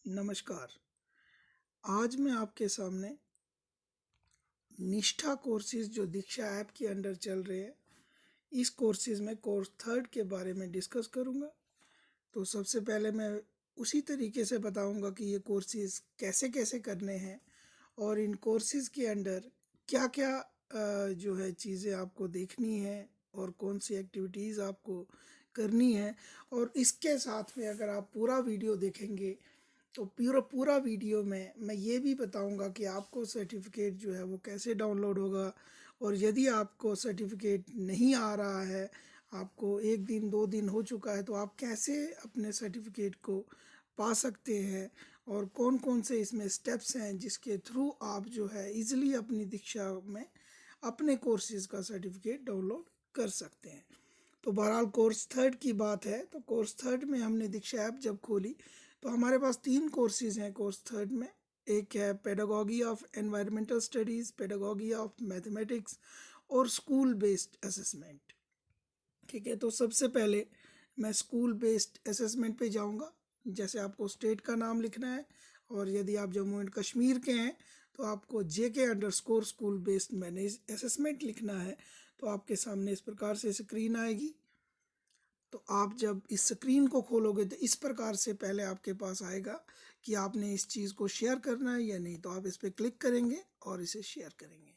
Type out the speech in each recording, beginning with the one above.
नमस्कार। आज मैं आपके सामने निष्ठा कोर्सेज जो दीक्षा ऐप के अंडर चल रहे हैं, इस कोर्सेज में कोर्स थर्ड के बारे में डिस्कस करूंगा। तो सबसे पहले मैं उसी तरीके से बताऊंगा कि ये कोर्सेज कैसे कैसे करने हैं और इन कोर्सेज के अंडर क्या क्या जो है चीज़ें आपको देखनी है और कौन सी एक्टिविटीज़ आपको करनी है। और इसके साथ में अगर आप पूरा वीडियो देखेंगे तो पूरा पूरा वीडियो में मैं ये भी बताऊंगा कि आपको सर्टिफिकेट जो है वो कैसे डाउनलोड होगा, और यदि आपको सर्टिफिकेट नहीं आ रहा है, आपको एक दिन दो दिन हो चुका है, तो आप कैसे अपने सर्टिफिकेट को पा सकते हैं और कौन कौन से इसमें स्टेप्स हैं जिसके थ्रू आप जो है इजीली अपनी दीक्षा में अपने कोर्सेज का सर्टिफिकेट डाउनलोड कर सकते हैं। तो बहरहाल कोर्स थर्ड की बात है, तो कोर्स थर्ड में हमने दीक्षा ऐप जब खोली तो हमारे पास 3 कोर्सेज हैं कोर्स थर्ड में। एक है pedagogy of environmental studies, pedagogy of mathematics और स्कूल बेस्ड असेसमेंट। ठीक है, तो सबसे पहले मैं स्कूल बेस्ड असेसमेंट पे जाऊंगा। जैसे आपको स्टेट का नाम लिखना है, और यदि आप जम्मू एंड कश्मीर के हैं तो आपको JK_स्कूल स्कूल बेस्ड मैनेज असेसमेंट लिखना है। तो आपके सामने इस प्रकार से स्क्रीन आएगी। तो आप जब इस स्क्रीन को खोलोगे तो इस प्रकार से पहले आपके पास आएगा कि आपने इस चीज़ को शेयर करना है या नहीं। तो आप इस पर क्लिक करेंगे और इसे शेयर करेंगे।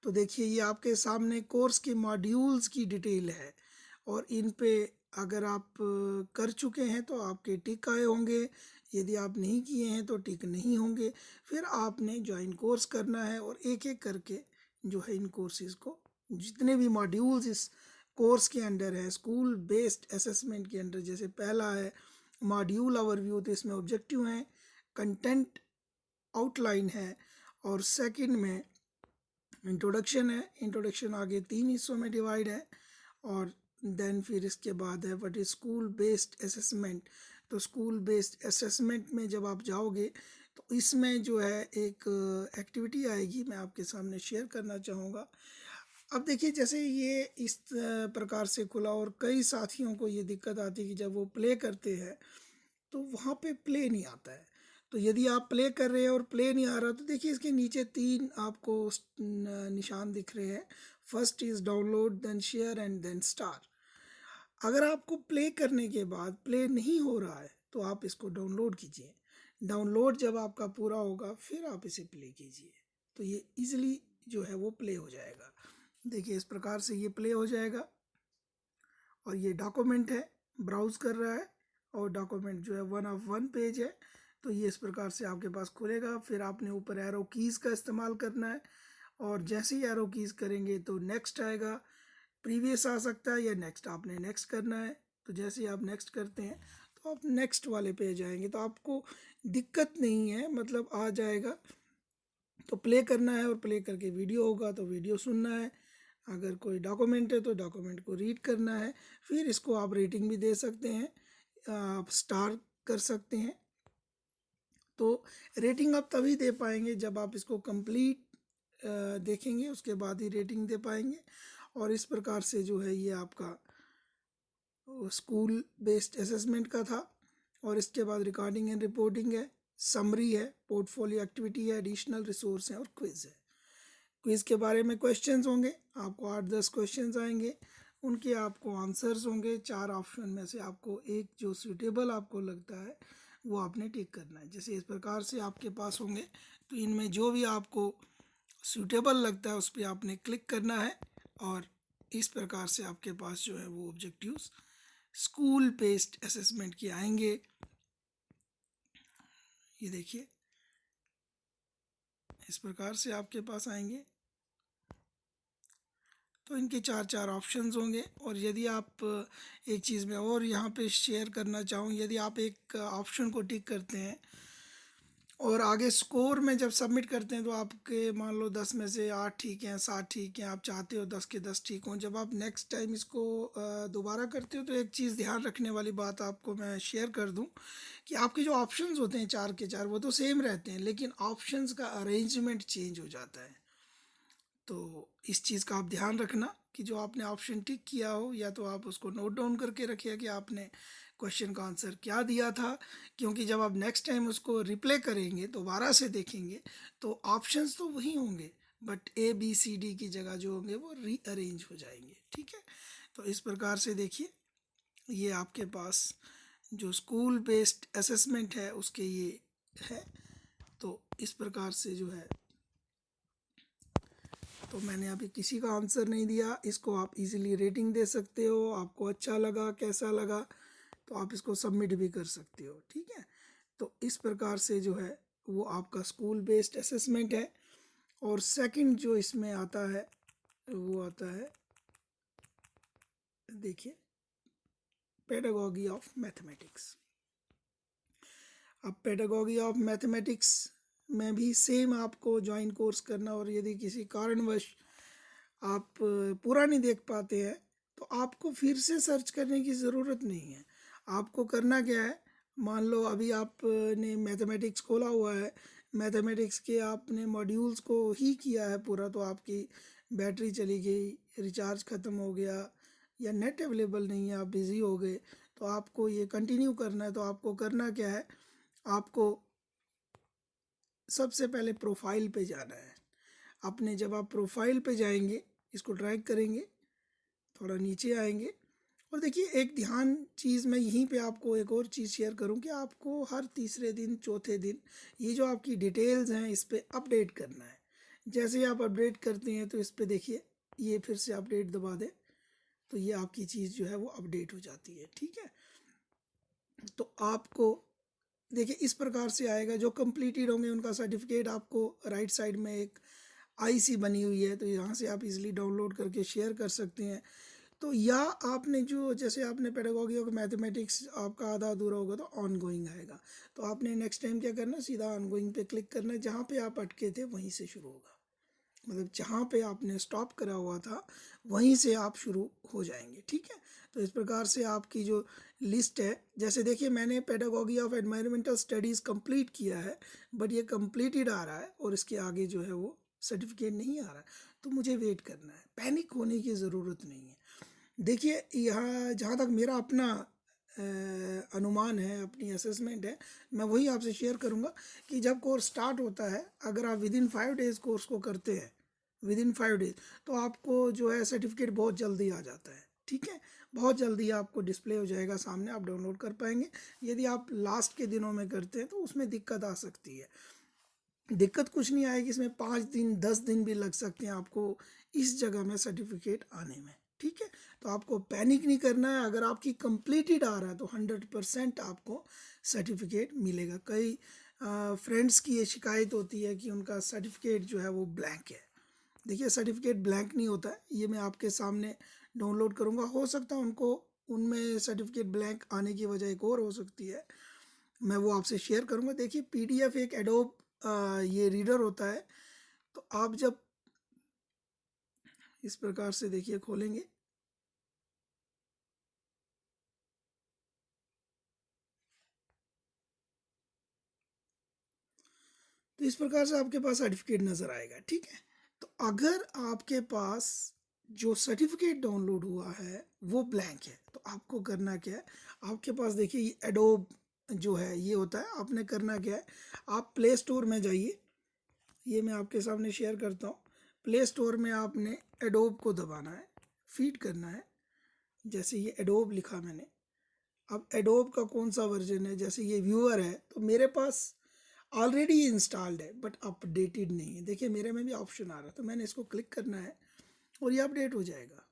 तो देखिए ये आपके सामने कोर्स के मॉड्यूल्स की डिटेल है, और इन पे अगर आप कर चुके हैं तो आपके टिक आए होंगे, यदि आप नहीं किए हैं तो टिक नहीं होंगे। फिर आपने ज्वाइन कोर्स करना है और एक एक करके जो है इन कोर्सेज को, जितने भी मॉड्यूल्स इस कोर्स के अंडर है स्कूल बेस्ड असेसमेंट के अंडर, जैसे पहला है मॉड्यूल ओवरव्यू, तो इसमें ऑब्जेक्टिव हैं, कंटेंट आउटलाइन है, और सेकंड में इंट्रोडक्शन है। इंट्रोडक्शन आगे 3 हिस्सों में डिवाइड है, और देन फिर इसके बाद है what is school based assessment. तो स्कूल बेस्ड असेसमेंट में जब आप जाओगे तो इसमें जो है एक एक्टिविटी आएगी, मैं आपके सामने शेयर करना चाहूँगा। अब देखिए जैसे ये इस प्रकार से खुला, और कई साथियों को ये दिक्कत आती है कि जब वो प्ले करते हैं तो वहाँ पे प्ले नहीं आता है। तो यदि आप प्ले कर रहे हैं और प्ले नहीं आ रहा, तो देखिए इसके नीचे 3 आपको निशान दिख रहे हैं। First is download, then share and then star. अगर आपको प्ले करने के बाद प्ले नहीं हो रहा है तो आप इसको डाउनलोड कीजिए। डाउनलोड जब आपका पूरा होगा फिर आप इसे प्ले कीजिए, तो ये इजीली जो है वो प्ले हो जाएगा। देखिए इस प्रकार से ये प्ले हो जाएगा, और ये डॉक्यूमेंट है, ब्राउज़ कर रहा है, और डॉक्यूमेंट जो है 1 of 1 पेज है। तो ये इस प्रकार से आपके पास खुलेगा। फिर आपने ऊपर एरो कीज़ का इस्तेमाल करना है, और जैसे ही एरो कीज़ करेंगे तो नेक्स्ट आएगा, प्रीवियस आ सकता है या नेक्स्ट, आपने नेक्स्ट करना है। तो जैसे ही आप नेक्स्ट करते हैं तो आप नेक्स्ट वाले पे जाएंगे, तो आपको दिक्कत नहीं है, मतलब आ जाएगा। तो प्ले करना है, और प्ले करके वीडियो होगा तो वीडियो सुनना है। अगर कोई डॉक्यूमेंट है तो डॉक्यूमेंट को रीड करना है। फिर इसको आप रेटिंग भी दे सकते हैं, आप स्टार कर सकते हैं। तो रेटिंग आप तभी दे पाएंगे जब आप इसको कंप्लीट देखेंगे, उसके बाद ही रेटिंग दे पाएंगे। और इस प्रकार से जो है ये आपका स्कूल बेस्ड असेसमेंट का था। और इसके बाद रिकॉर्डिंग एंड रिपोर्टिंग है, समरी है, पोर्टफोलियो एक्टिविटी है, एडिशनल रिसोर्स है और क्विज है। क्विज के बारे में क्वेश्चंस होंगे, आपको 8-10 क्वेश्चंस आएंगे, उनके आपको आंसर्स होंगे। 4 ऑप्शन में से आपको एक जो सूटेबल आपको लगता है वो आपने टिक करना है। जैसे इस प्रकार से आपके पास होंगे, तो इनमें जो भी आपको सूटेबल लगता है उस पर आपने क्लिक करना है, और इस प्रकार से आपके पास जो है वो ऑब्जेक्टिव्स स्कूल बेस्ड असेसमेंट के आएंगे। ये देखिए इस प्रकार से आपके पास आएंगे। तो इनके 4 ऑप्शंस होंगे। और यदि आप एक चीज़ में और यहाँ पे शेयर करना चाहूँ, यदि आप एक ऑप्शन को टिक करते हैं और आगे स्कोर में जब सबमिट करते हैं तो आपके मान लो 10 में से 8 ठीक हैं, 7 ठीक हैं, आप चाहते हो 10 के 10 ठीक हों। जब आप नेक्स्ट टाइम इसको दोबारा करते हो तो एक चीज़ ध्यान रखने वाली बात आपको मैं शेयर कर दूं कि आपके जो ऑप्शंस होते हैं 4 के 4 वो तो सेम रहते हैं, लेकिन ऑप्शंस का अरेंजमेंट चेंज हो जाता है। तो इस चीज़ का आप ध्यान रखना कि जो आपने ऑप्शन टिक किया हो, या तो आप उसको नोट डाउन करके रखिए कि आपने क्वेश्चन का आंसर क्या दिया था, क्योंकि जब आप नेक्स्ट टाइम उसको रिप्ले करेंगे दोबारा से देखेंगे तो ऑप्शंस तो वही होंगे, but A B C D की जगह जो होंगे वो रीअरेंज हो जाएंगे। ठीक है, तो इस प्रकार से देखिए ये आपके पास जो स्कूल बेस्ड असेसमेंट है उसके ये है। तो इस प्रकार से जो है, तो मैंने अभी किसी का आंसर नहीं दिया, इसको आप इजीली रेटिंग दे सकते हो, आपको अच्छा लगा कैसा लगा तो आप इसको सबमिट भी कर सकते हो। ठीक है, तो इस प्रकार से जो है वो आपका स्कूल बेस्ड असेसमेंट है। और सेकंड जो इसमें आता है वो आता है, देखिए, पेडागॉजी ऑफ मैथमेटिक्स। अब पेडागॉजी ऑफ मैथमेटिक्स में भी सेम आपको ज्वाइन कोर्स करना, और यदि किसी कारणवश आप पूरा नहीं देख पाते हैं तो आपको फिर से सर्च करने की ज़रूरत नहीं है। आपको करना क्या है, मान लो अभी आपने मैथमेटिक्स खोला हुआ है, मैथमेटिक्स के आपने मॉड्यूल्स को ही किया है पूरा, तो आपकी बैटरी चली गई, रिचार्ज ख़त्म हो गया या नेट अवेलेबल नहीं है, आप बिज़ी हो गए, तो आपको ये कंटिन्यू करना है। तो आपको करना क्या है, आपको सबसे पहले प्रोफाइल पे जाना है अपने। जब आप प्रोफाइल पे जाएंगे, इसको ड्रैग करेंगे, थोड़ा नीचे आएंगे, और देखिए एक ध्यान चीज़ मैं यहीं पे आपको एक और चीज़ शेयर करूं कि आपको हर तीसरे दिन चौथे दिन ये जो आपकी डिटेल्स हैं इस पर अपडेट करना है। जैसे ही आप अपडेट करते हैं तो इस पर देखिए ये फिर से अपडेट दबा दें तो ये आपकी चीज़ जो है वो अपडेट हो जाती है। ठीक है, तो आपको देखिए इस प्रकार से आएगा, जो कंप्लीटेड होंगे उनका सर्टिफिकेट आपको राइट साइड में एक आईसी बनी हुई है, तो यहाँ से आप इजीली डाउनलोड करके शेयर कर सकते हैं। तो या आपने जो, जैसे आपने पेडागॉजी ऑफ मैथमेटिक्स आपका आधा अधूरा होगा तो ऑन गोइंग आएगा, तो आपने नेक्स्ट टाइम क्या करना, सीधा ऑन गोइंग पे क्लिक करना है, जहाँ पे आप अटके थे वहीं से शुरू होगा, मतलब जहाँ पे आपने स्टॉप करा हुआ था वहीं से आप शुरू हो जाएंगे। ठीक है, तो इस प्रकार से आपकी जो लिस्ट है, जैसे देखिए मैंने pedagogy of environmental studies complete किया है, बट ये कंप्लीटेड आ रहा है और इसके आगे जो है वो सर्टिफिकेट नहीं आ रहा है, तो मुझे वेट करना है, पैनिक होने की ज़रूरत नहीं है। देखिए यहाँ जहाँ तक मेरा अपना अनुमान है, अपनी असेसमेंट है, मैं वही आपसे शेयर करूँगा कि जब कोर्स स्टार्ट होता है, अगर आप विद इन 5 डेज़ कोर्स को करते हैं, विद इन 5 डेज़, तो आपको जो है सर्टिफिकेट बहुत जल्दी आ जाता है। ठीक है, बहुत जल्दी आपको डिस्प्ले हो जाएगा सामने, आप डाउनलोड कर पाएंगे। यदि आप लास्ट के दिनों में करते हैं तो उसमें दिक्कत आ सकती है। दिक्कत कुछ नहीं आएगी, इसमें 5 दिन 10 दिन भी लग सकते हैं आपको इस जगह में सर्टिफिकेट आने में। ठीक है, तो आपको पैनिक नहीं करना है, अगर आपकी कंप्लीटेड आ रहा है तो 100% आपको सर्टिफिकेट मिलेगा। कई फ्रेंड्स की ये शिकायत होती है कि उनका सर्टिफिकेट जो है वो ब्लैंक है। देखिए सर्टिफिकेट ब्लैंक नहीं होता है, ये मैं आपके सामने डाउनलोड करूँगा, हो सकता है उनको उनमें सर्टिफिकेट ब्लैंक आने की वजह एक और हो सकती है, मैं वो आपसे शेयर करूँगा। देखिए पीडीएफ एक एडोब ये रीडर होता है, तो आप जब इस प्रकार से देखिए खोलेंगे, तो इस प्रकार से आपके पास सर्टिफिकेट नज़र आएगा। ठीक है, तो अगर आपके पास जो सर्टिफिकेट डाउनलोड हुआ है वो ब्लैंक है तो आपको करना क्या है, आपके पास देखिए ये एडोब जो है ये होता है, आपने करना क्या है, आप प्ले स्टोर में जाइए, ये मैं आपके सामने शेयर करता हूँ। प्ले स्टोर में आपने एडोब को दबाना है, फीड करना है, जैसे ये एडोब लिखा मैंने। अब एडोब का कौन सा वर्जन है, जैसे ये व्यूअर है तो मेरे पास ऑलरेडी इंस्टॉल्ड है बट अपडेटेड नहीं है। देखिए मेरे में भी ऑप्शन आ रहा है, तो मैंने इसको क्लिक करना है और ये अपडेट हो जाएगा।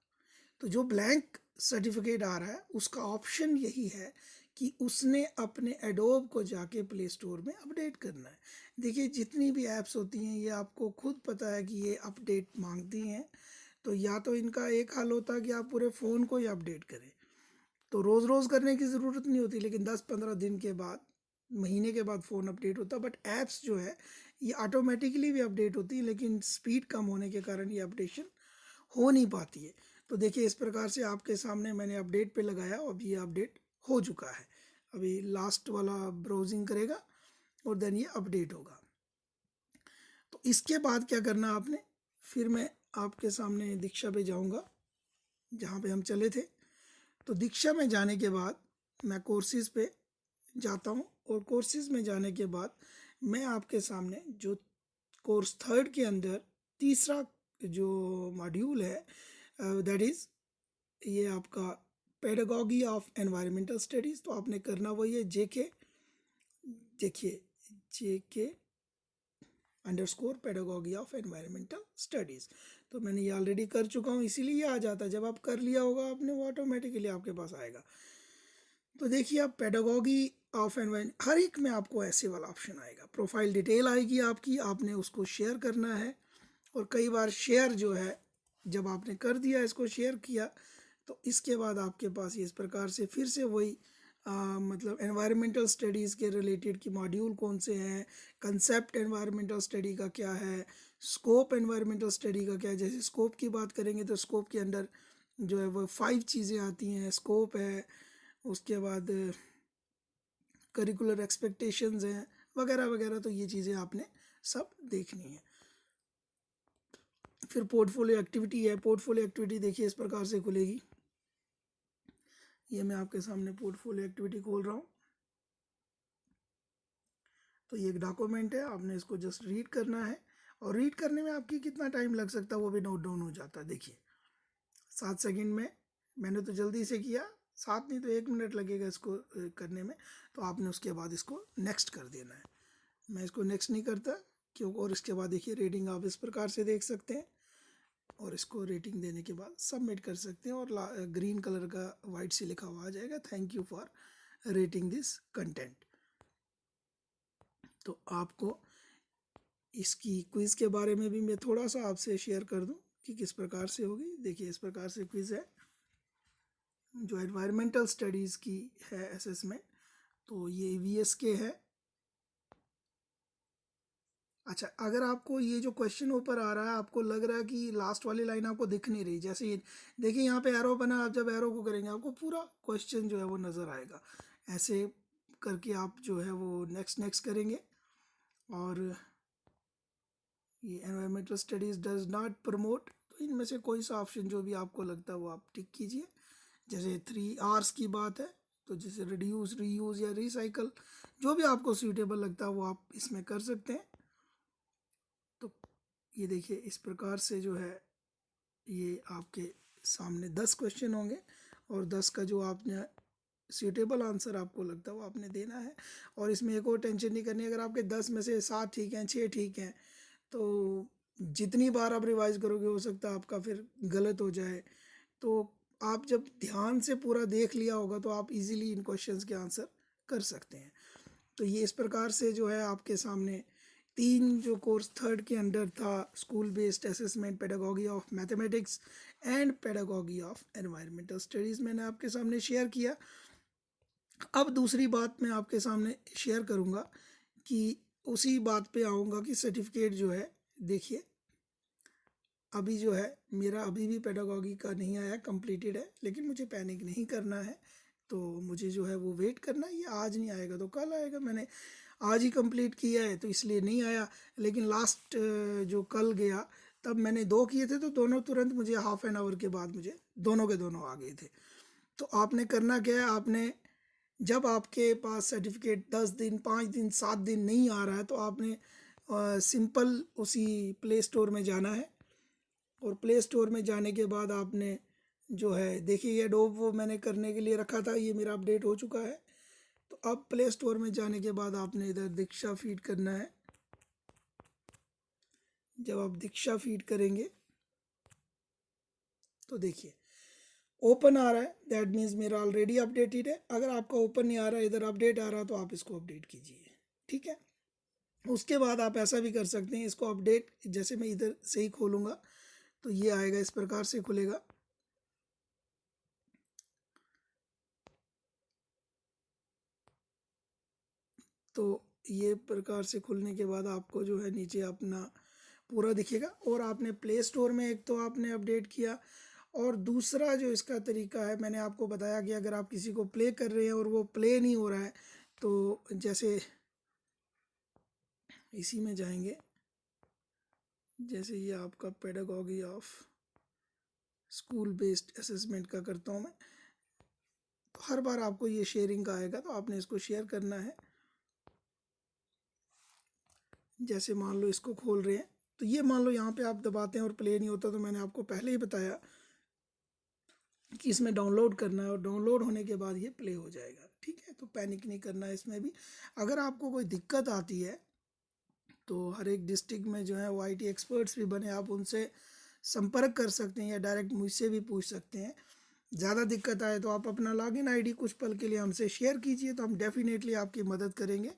तो जो ब्लैंक सर्टिफिकेट आ रहा है उसका ऑप्शन यही है कि उसने अपने एडोब को जाके प्ले स्टोर में अपडेट करना है। देखिए जितनी भी ऐप्स होती हैं ये आपको खुद पता है कि ये अपडेट मांगती हैं, तो या तो इनका एक हल होता है कि आप पूरे फ़ोन को ही अपडेट करें, तो रोज़ रोज़ करने की ज़रूरत नहीं होती, लेकिन 10-15 दिन के बाद, महीने के बाद फ़ोन अपडेट होता है। बट ऐप्स जो है ये ऑटोमेटिकली भी अपडेट होती है, लेकिन स्पीड कम होने के कारण ये अपडेशन हो नहीं पाती है। तो देखिए इस प्रकार से आपके सामने मैंने अपडेट पे लगाया, अभी ये अपडेट हो चुका है, अभी लास्ट वाला ब्राउजिंग करेगा और देन ये अपडेट होगा। तो इसके बाद क्या करना आपने, फिर मैं आपके सामने दीक्षा पे जाऊंगा जहाँ पे हम चले थे। तो दीक्षा में जाने के बाद मैं कोर्सेज़ पे जाता हूँ और कोर्सेज़ में जाने के बाद मैं आपके सामने जो कोर्स थर्ड के अंदर तीसरा जो मॉड्यूल है दैट इज़ ये आपका पेडागॉगी ऑफ एनवायरमेंटल स्टडीज़। तो आपने करना वही है जेके, देखिए JK underscore pedagogy of environmental studies. तो मैंने ये ऑलरेडी कर चुका हूँ, इसीलिए ये आ जाता है। जब आप कर लिया होगा आपने वो ऑटोमेटिकली आपके पास आएगा। तो देखिए आप पेडागॉगी ऑफ एनवायरमेंट हर एक में आपको ऐसे वाला ऑप्शन आएगा, प्रोफाइल डिटेल आएगी आपकी, आपने उसको शेयर करना है। और कई बार शेयर जो है जब आपने कर दिया, इसको शेयर किया, तो इसके बाद आपके पास इस प्रकार से फिर से वही मतलब एनवायरमेंटल स्टडीज़ के रिलेटेड की मॉड्यूल कौन से हैं, कंसेप्ट एनवायरमेंटल स्टडी का क्या है, स्कोप एनवायरमेंटल स्टडी का क्या है। जैसे स्कोप की बात करेंगे तो स्कोप के अंदर जो है वो 5 चीज़ें आती हैं। स्कोप है, उसके बाद करिकुलर एक्सपेक्टेशंस हैं वगैरह वगैरह। तो ये चीज़ें आपने सब देखनी है। फिर पोर्टफोलियो एक्टिविटी है। पोर्टफोलियो एक्टिविटी देखिए इस प्रकार से खुलेगी। ये मैं आपके सामने पोर्टफोलियो एक्टिविटी खोल रहा हूँ। तो ये एक डॉक्यूमेंट है, आपने इसको जस्ट रीड करना है और रीड करने में आपकी कितना टाइम लग सकता है वो भी नोट डाउन हो जाता है। देखिए 7 सेकंड में, मैंने तो जल्दी से किया, 7 नहीं तो 1 मिनट लगेगा इसको करने में। तो आपने उसके बाद इसको नेक्स्ट कर देना है। मैं इसको नेक्स्ट नहीं करता क्यों। और इसके बाद देखिए रेटिंग आप इस प्रकार से देख सकते हैं और इसको रेटिंग देने के बाद सबमिट कर सकते हैं और ग्रीन कलर का वाइट से लिखा हुआ आ जाएगा, thank you for rating this content. तो आपको इसकी क्विज़ के बारे में भी मैं थोड़ा सा आपसे शेयर कर दूं कि किस प्रकार से होगी। देखिए इस प्रकार से क्विज़ है जो एनवायरमेंटल स्टडीज़ की है असेसमेंट। तो ये ईवीएस के है। अच्छा, अगर आपको ये जो क्वेश्चन ऊपर आ रहा है आपको लग रहा है कि लास्ट वाली लाइन आपको दिख नहीं रही, जैसे ये देखिए यहाँ पे एरो बना, आप जब एरो को करेंगे आपको पूरा क्वेश्चन जो है वो नज़र आएगा। ऐसे करके आप जो है वो नेक्स्ट नेक्स्ट करेंगे। और ये environmental studies does not promote, तो इनमें से कोई सा ऑप्शन जो भी आपको लगता है वो आप टिक कीजिए। जैसे 3 R's की बात है तो जैसे रिड्यूस, रीयूज़ या रिसाइकल, जो भी आपको सूटेबल लगता है वो आप इसमें कर सकते हैं। तो ये देखिए इस प्रकार से जो है ये आपके सामने 10 क्वेश्चन होंगे और 10 का जो आपने सूटेबल आंसर आपको लगता है वो आपने देना है। और इसमें एक और टेंशन नहीं करनी, अगर आपके 10 में से 7 ठीक हैं, 6 ठीक हैं, तो जितनी बार आप रिवाइज करोगे हो सकता है आपका फिर गलत हो जाए। तो आप जब ध्यान से पूरा देख लिया होगा तो आप इजीली इन क्वेश्चंस के आंसर कर सकते हैं। तो ये इस प्रकार से जो है आपके सामने 3 जो कोर्स थर्ड के अंडर था, school based assessment, pedagogy of mathematics and pedagogy of environmental studies, मैंने आपके सामने शेयर किया। अब दूसरी बात मैं आपके सामने शेयर करूंगा कि उसी बात पे आऊँगा कि सर्टिफिकेट जो है, देखिए अभी जो है मेरा अभी भी पेडागॉगी का नहीं आया, कंप्लीटेड है, लेकिन मुझे पैनिक नहीं करना है। तो मुझे जो है वो वेट करना है, ये आज नहीं आएगा तो कल आएगा। मैंने आज ही कंप्लीट किया है तो इसलिए नहीं आया। लेकिन लास्ट जो कल गया तब मैंने 2 किए थे तो दोनों तुरंत मुझे हाफ एन आवर के बाद मुझे दोनों के दोनों आ गए थे। तो आपने करना क्या है, आपने जब आपके पास सर्टिफिकेट 10 दिन, 5 दिन, 7 दिन नहीं आ रहा है तो आपने सिंपल उसी प्ले स्टोर में जाना है। और प्ले स्टोर में जाने के बाद आपने जो है देखिए ये एडोब वो मैंने करने के लिए रखा था, ये मेरा अपडेट हो चुका है। तो अब प्ले स्टोर में जाने के बाद आपने इधर दीक्षा फीड करना है। जब आप दीक्षा फीड करेंगे तो देखिए ओपन आ रहा है, दैट मीन्स मेरा ऑलरेडी अपडेटेड है। अगर आपका ओपन नहीं आ रहा है, इधर अपडेट आ रहा है, तो आप इसको अपडेट कीजिए, ठीक है। उसके बाद आप ऐसा भी कर सकते हैं, इसको अपडेट जैसे मैं इधर से ही खोलूँगा तो ये आएगा, इस प्रकार से खुलेगा। तो ये प्रकार से खुलने के बाद आपको जो है नीचे अपना पूरा दिखेगा। और आपने प्ले स्टोर में एक तो आपने अपडेट किया, और दूसरा जो इसका तरीका है मैंने आपको बताया कि अगर आप किसी को प्ले कर रहे हैं और वो प्ले नहीं हो रहा है तो जैसे इसी में जाएंगे, जैसे ये आपका pedagogy of school based assessment का करता हूँ मैं। तो हर बार आपको ये शेयरिंग का आएगा, तो आपने इसको शेयर करना है। जैसे मान लो इसको खोल रहे हैं, तो ये मान लो यहाँ पे आप दबाते हैं और प्ले नहीं होता, तो मैंने आपको पहले ही बताया कि इसमें डाउनलोड करना है और डाउनलोड होने के बाद ये प्ले हो जाएगा। ठीक है, तो पैनिक नहीं करना है इसमें भी। अगर आपको कोई दिक्कत आती है तो हर एक डिस्ट्रिक्ट में जो है वो IT एक्सपर्ट्स भी बने, आप उनसे संपर्क कर सकते हैं या डायरेक्ट मुझसे भी पूछ सकते हैं। ज़्यादा दिक्कत आए तो आप अपना लॉगिन ID कुछ पल के लिए हमसे शेयर कीजिए, तो हम डेफिनेटली आपकी मदद करेंगे।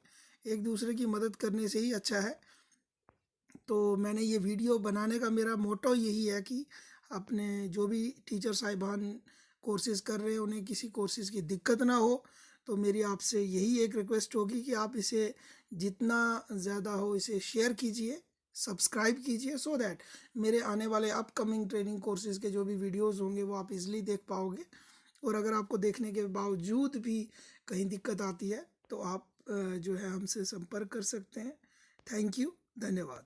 एक दूसरे की मदद करने से ही अच्छा है। तो मैंने ये वीडियो बनाने का मेरा मोटो यही है कि अपने जो भी टीचर साहिबान कोर्सेज़ कर रहे हैं उन्हें किसी कोर्सेज़ की दिक्कत ना हो। तो मेरी आपसे यही एक रिक्वेस्ट होगी कि आप इसे जितना ज़्यादा हो इसे शेयर कीजिए, सब्सक्राइब कीजिए, सो दैट मेरे आने वाले अपकमिंग ट्रेनिंग कोर्सेज़ के जो भी वीडियोज़ होंगे वो आप इज़िली देख पाओगे। और अगर आपको देखने के बावजूद भी कहीं दिक्कत आती है तो आप जो है हमसे संपर्क कर सकते हैं। थैंक यू, धन्यवाद।